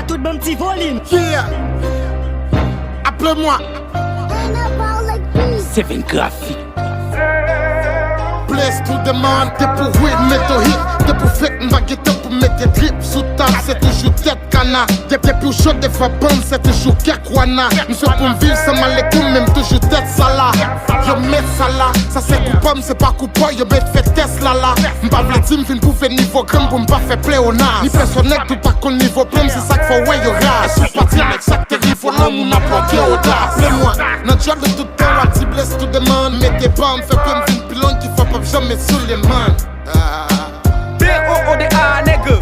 à tout bon petit volume. Yeah. Appelle-moi. Seven Graphic. Place to demand, t'es pour weed, mets ton hit. T'es pour fake, m'baguette pour mettre tes drips sous table, c'est toujours tête cana. T'es pour chaud, des fois bande, c'est toujours kekwana. M'suis pour m'ville, c'est malekoum, même toujours tête sala. Yo met sala, ça c'est coupable, c'est pas coupable, yo met fait Tesla là. M'pas v'le dire, m'fin pour faire niveau crème, pour m'pas faire play au nas. Ni personnel, tout pas qu'on niveau plum, c'est ça qu'il faut ouais yo rage. Sous parti avec ça que t'es faut l'homme ou n'apporter audace. Appelez-moi, notre job de tout temps, la petite blesse to demand. Mettez pas, m'fait comme une pilon qui faut pas jamais sous les mains. B-O-O-D-A, nègre.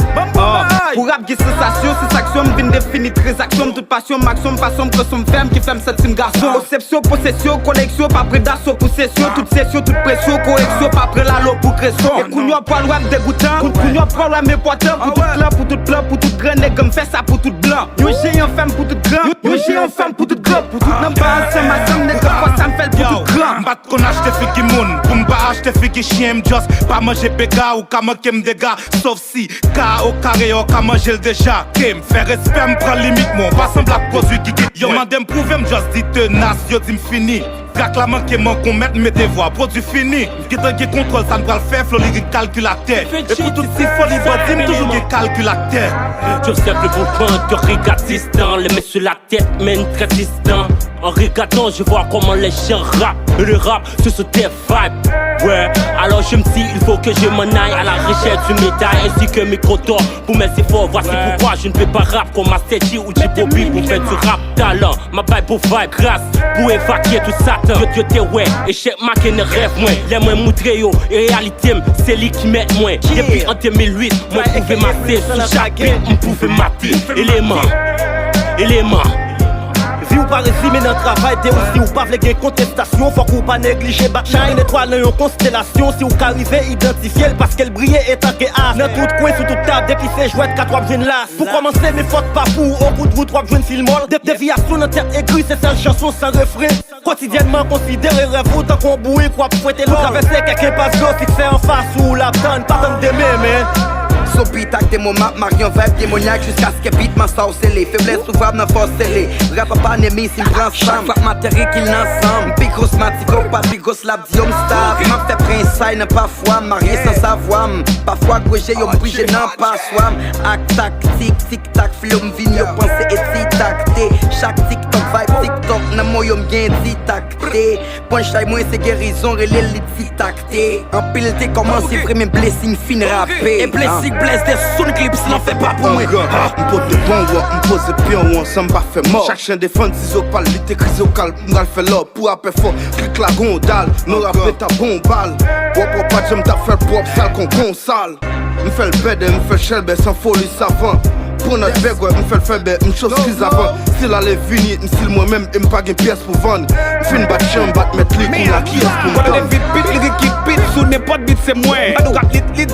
Pour rap, qui sensation, c'est action, m'vin définir très action. Toute passion, maximum, passion, pression, ferme, qui fait m'sentir garçon. Conception, possession, connexion, pas près d'assaut, possession. Toute session, toute pression, correction, pas près la l'eau pour cresson. Et kounyo pas loin dégoûtant, kounyo pas loin mais poitant. Pour tout clan, pour tout blanc, pour tout grand, nègre, m'fait ça pour tout blanc. Yo j'ai un femme pour tout grand, yo j'ai un femme pour tout grand. Pour tout n'en pas ensemble, ensemble, nègre, fois ça m'fait pour tout grand. M'bat qu'on achète fait qui moun, pour m'pas acheter fait qui chien, m'just pas manger péga ou qu'à manquer m'dégâts. Sauf si, K au carré, ou qu'à manger le déjà. Kem, faire respect, m'prend limite, mon pas semble à produit qui yo mandem prouve, m'just dit tenace, yo dit m'fini. Traque la manque qu'on mette mes devoirs, produit fini. Qu'est-ce qui contrôle, ça ne va le faire, flow lyrique calculateur. Et pour tout ces folies, bâtim toujours des calculateurs. Je sais que pour prendre que regarde distant, les mets sur la tête, mène très distant. En regardant, je vois comment les chiens rappent. Et le rap, c'est ce tes vibes. Ouais, alors je me dis, il faut que je m'en aille à la recherche du médaille ainsi que micro-tour pour mes efforts. Voici pourquoi je ne fais pas rap comme Master G ou J-Bobby pour faire du rap talent. Ma baille pour vibe, grâce pour évacuer tout ça. Yo te ouais, échec ma qui ne rêve moins. Les moins moudré yo, et réalité, c'est lui qui met moins. Depuis en 2008, moi pouvais mater sur chaque beat, on pouvait mater. Élément. Si ou pas résumer notre travail, t'es aussi ou pas v'lè contestation. Faut qu'on pas négliger Batshine, étoile dans une constellation. Si ou qu'arriver, identifier parce qu'elle brillait et tant que as. Dans tout coin, sous toute table, depuis c'est jouette, 4 jeunes là. Pour commencer, mes fautes pas pour au bout de vous, 3 jeunes filmol. Déviation dans tête aiguë, c'est seule chanson sans refrain. Quotidiennement considéré rêve autant qu'on bouille, quoi pour fouetter l'eau. Traverser quelqu'un passe d'eau, fixé en face ou la tonne, pas comme des mémés. So beat ak démo map, marion vibe démoniaque jusqu'à ce que beat ma sorcelé. Faiblesse ouvrable n'a force scellé. Rap pas n'aimé si m'prend chaque fois matériel qu'il n'ensemble. Pigros matiko, pas pigros lab diom star. M'a fait prince n'a pas foi, marié sans savoir. Parfois projet yo m'brige non pas swam. Ak tactique, tic tac, flow m'vin yo pensé et si tacté. Chaque TikTok vibe, TikTok n'a moi yo m'gain dit tacté. Punchline moi c'est guérison, relais les tic tacté. En pile t'es commencé vraiment blessing fin rappé. Et blessing blesse des sous clips, n'en fait pas pour moi. M'pose de bon ou m'pose de pion ou ensemble pas fait mort. Chaque chien défend si au pas lutter crise au calme, m'gal fait l'or pour appeler fort. Clique la gondale, nous rappelle ta bombe balle. Wop pas j'aime ta faire pop sale qu'on consale. M'fait le bed, m'fait chelbe sans folie savant. Pour notre beg, ouais, m'fait le faible, m'chose qu'ils avant. S'il allait venir, m'sil moi-même, m'pas une pièce pour vendre. M'fait une batte chambre, batte mettre les coups la qui est pour m'donner. Quand vite beat, lyrique kick beat, sous n'importe beat c'est moi. Pas de rap lit,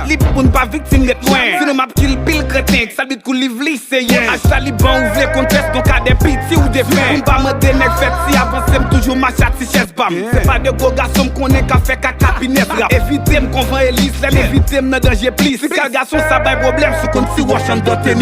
lit, pour ne pas victime d'être loin. Si nous m'a kill pile crétin, ça dit qu'on livre lycéen. À Chaliban, ouvre conteste, donc à des pitiés ou des fins. Pour pas me donner fait si avancez toujours ma chat si chaise bam. C'est pas de gros garçons qu'on est qu'à faire caca pinette rap. Évitez m'qu'on vend Elise, évitez m'en danger plus. Si quel garçon ça va problème, c'est comme si Washington tennis.